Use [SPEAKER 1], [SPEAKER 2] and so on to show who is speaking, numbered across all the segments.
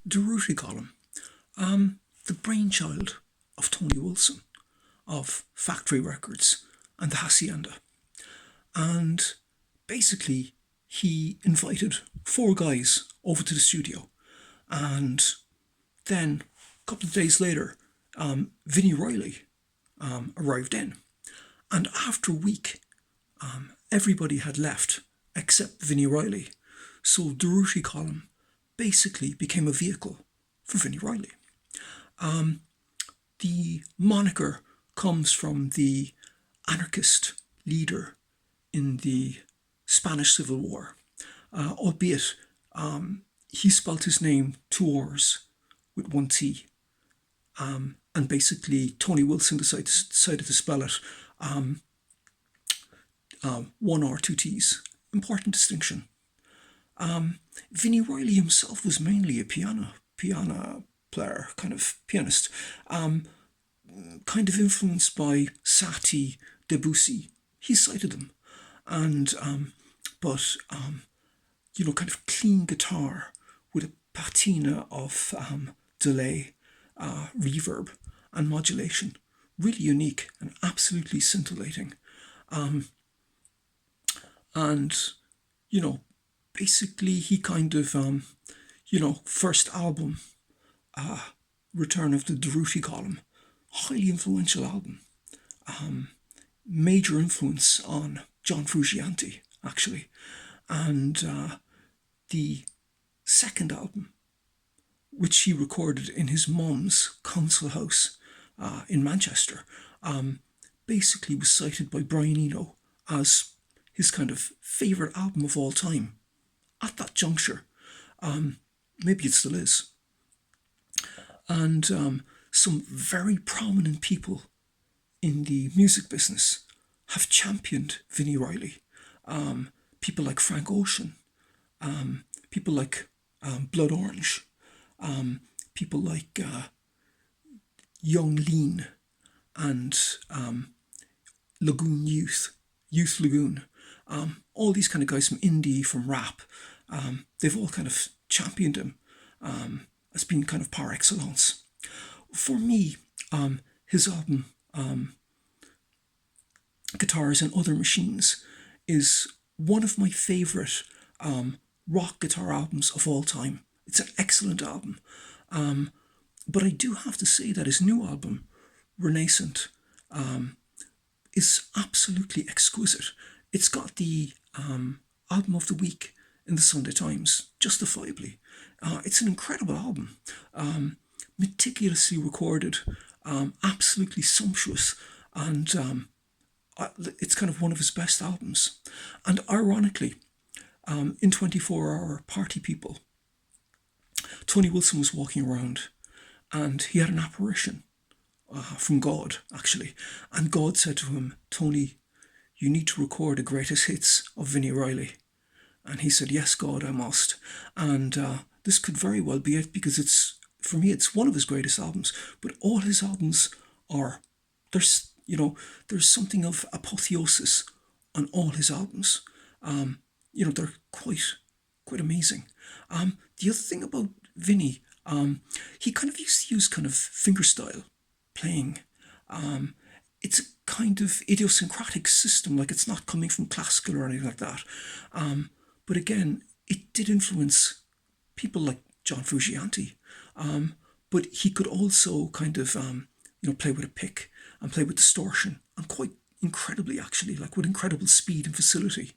[SPEAKER 1] Durutti column, the brainchild of Tony Wilson of Factory Records and the Hacienda. And basically, he invited four guys over to the studio. And then, a couple of days later, Vini Reilly arrived in. And after a week, everybody had left except Vini Reilly. So Durutti column basically became a vehicle for Vini Reilly. The moniker comes from the anarchist leader in the Spanish Civil War, albeit he spelt his name two R's with one T. And basically, Tony Wilson decided to spell it one R, two T's. Important distinction. Vini Reilly himself was mainly a piano player, kind of pianist, kind of influenced by Satie, Debussy. He cited them, and but kind of clean guitar with a patina of delay, reverb, and modulation. Really unique and absolutely scintillating. And basically he kind of first album, Return of the Durutti column, highly influential album, major influence on John Frusciante actually. And the second album, which he recorded in his mum's council house in Manchester, basically was cited by Brian Eno as his kind of favourite album of all time at that juncture. Maybe it still is. And some very prominent people in the music business have championed Vini Reilly. People like Frank Ocean, people like Blood Orange, people like Young Lean and Lagoon Youth Lagoon. All these kind of guys from indie, from rap, they've all kind of championed him as being kind of par excellence. For me, his album, Guitars and Other Machines, is one of my favourite rock guitar albums of all time. It's an excellent album. But I do have to say that his new album, Renascent, is absolutely exquisite. It's got the album of the week in the Sunday Times, justifiably. It's an incredible album, meticulously recorded, absolutely sumptuous, and it's kind of one of his best albums. And ironically, in 24-Hour Party People, Tony Wilson was walking around and he had an apparition from God, actually. And God said to him, "Tony, you need to record the greatest hits of Vini Reilly." And he said, "Yes, God, I must." And this could very well be it, because for me, it's one of his greatest albums. But all his albums are, there's something of apotheosis on all his albums. They're quite amazing. The other thing about Vinny, he kind of used to use kind of fingerstyle playing. It's a kind of idiosyncratic system, like it's not coming from classical or anything like that. But again, it did influence people like John Frusciante. But he could also kind of, play with a pick and play with distortion, and quite incredibly, actually, like with incredible speed and facility.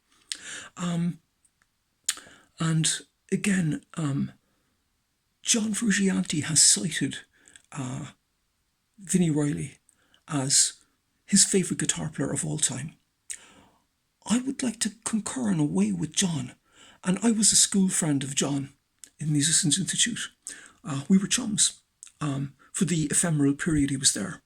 [SPEAKER 1] And again, John Frusciante has cited Vini Reilly as his favourite guitar player of all time. I would like to concur in a way with John, and I was a school friend of John in Musicians Institute. We were chums for the ephemeral period he was there.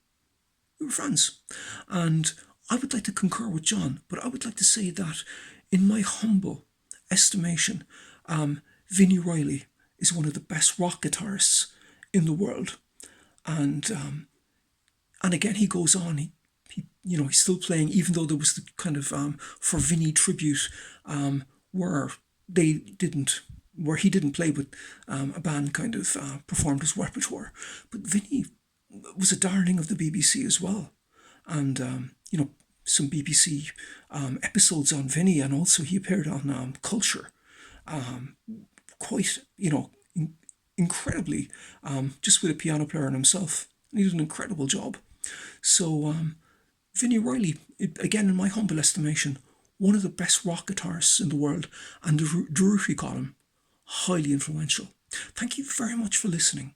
[SPEAKER 1] We were friends, and I would like to concur with John, but I would like to say that in my humble estimation, Vini Reilly is one of the best rock guitarists in the world. And again, he goes on. He's still playing, even though there was the kind of for Vinny tribute where they didn't where he didn't play, but a band kind of performed his repertoire. But Vinny was a darling of the BBC as well, and some BBC episodes on Vinny, and also he appeared on Culture, quite incredibly, just with a piano player and himself. And he did an incredible job. So Vini Reilly, again in my humble estimation, one of the best rock guitarists in the world, and the Durutti column, highly influential. Thank you very much for listening.